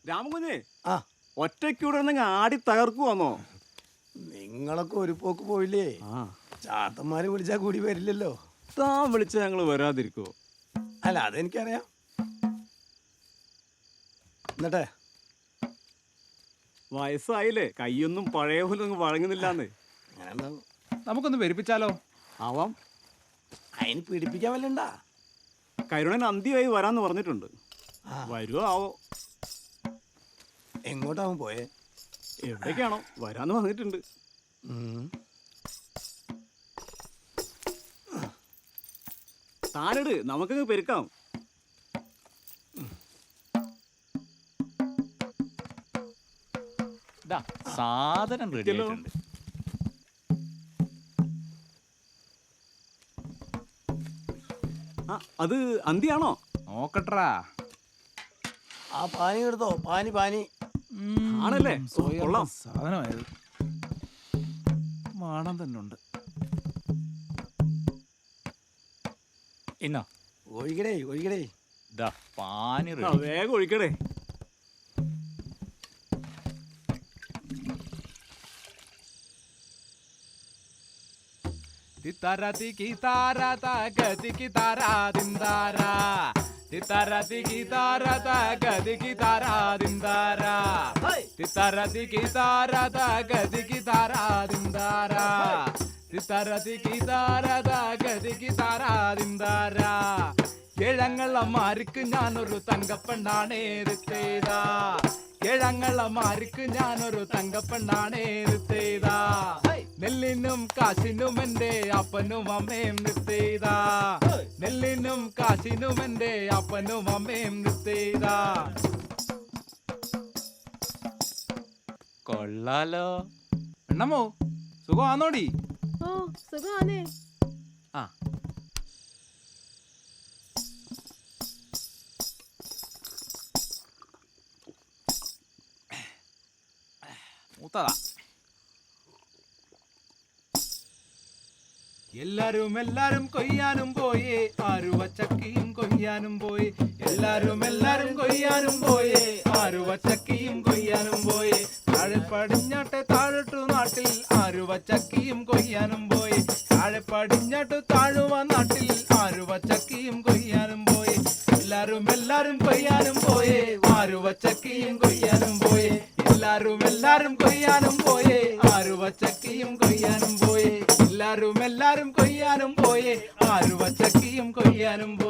രാമകുഞ്ഞേ, ആ ഒറ്റയ്ക്കൂടെ ആടി തകർക്കുവാന്നോ? നിങ്ങളൊക്കെ ഒരു പോക്ക് പോയില്ലേ? ചാത്തന്മാര് വിളിച്ചാൽ കൂടി വരില്ലല്ലോ. താൻ വിളിച്ച ഞങ്ങൾ വരാതിരിക്കോ? അല്ല, അതെനിക്കറിയാം. എന്നിട്ടേ വയസ്സായില്ലേ, കൈയൊന്നും പഴയ പോലും വഴങ്ങുന്നില്ലാന്ന്. നമുക്കൊന്ന് വെരിപ്പിച്ചാലോ? ആവാം. അതിന് പിടിപ്പിക്കാൻ വല്ലണ്ടാ? കരുണൻ അന്തിയായി വരാന്ന് പറഞ്ഞിട്ടുണ്ട്. വരുവോ ആവോ? എങ്ങോട്ടാവും പോയേ? എവിടേക്കാണോ? വരാന്ന് പറഞ്ഞിട്ടുണ്ട്. താനിട്, നമുക്കങ്ങ് പെരുക്കാം. സാധനം റെഡി ആയിട്ടുണ്ട്. അത് അന്തിയാണോ? നോക്കട്ടാ. ആ പാനി എടുത്തോ, പാനി പാനി ആണല്ലേ? കൊള്ളാം. സാധനമായത് മാണം തന്നെ ഉണ്ട്. ഇന്നോ ഒഴിക്കടേ ഒഴിക്കടേ. പാനി വേഗം ഒഴിക്കടേ. തിത്താര തിക്കി താര തകതിക്കി താര ദിന്താര തിത്താര തിക്കി താര തകതിക്കി താര ദിന്താര തിത്താര തിക്കി താര തകതിക്കി താര ദിന്താര തിത്താര തിക്കി താര തകതിക്കി താര ദിന്താര കിഴങ്ങളമാർക്ക് ഞാനൊരു തങ്കപ്പെണ്ണാണേരുത്തേതാ കിഴങ്ങളമാർക്ക് ഞാനൊരു തങ്കപ്പെണ്ണാണേരുത്തേതാ നെല്ലിനും കാശിനും എന്റെ അപ്പനും അമ്മയും നിർത്തേതാ നെല്ലിനും കാശിനും എന്റെ അപ്പനും അമ്മയും നിർത്തേതാ. കൊള്ളാലോ. എണ്ണമോ സുഖമാണോടി? ഓ സുഖാണേ. ആ മൂത്തതാ. എല്ലാരും കൊയ്യാനും പോയേ ആരുവച്ചക്കിയും കൊയ്യാനും പോയി എല്ലാരും കൊയ്യാനും പോയേ ആരുവച്ചക്കിയും കൊയ്യാനും പോയി താഴെ പടിഞ്ഞാട്ടെ താഴട്ടു നാട്ടിൽ ആരുവച്ചക്കിയും കൊയ്യാനും പോയി താഴെ പടിഞ്ഞാട്ടു താഴുവ നാട്ടിൽ ആരുവച്ചക്കിയും കൊയ്യാനും പോയി എല്ലാരും കൊയ്യാനും പോയേ ആരുവച്ചക്കിയും കൊയ്യാനും പോയി എല്ലാരും കൊയ്യാനും പോയേ ആരുവച്ചക്കിയും കൊയ്യാനും പോയി എല്ലാരും കൊയ്യാനും പോയേ ആരുവച്ചക്കിയും കൊയ്യാനും പോയി.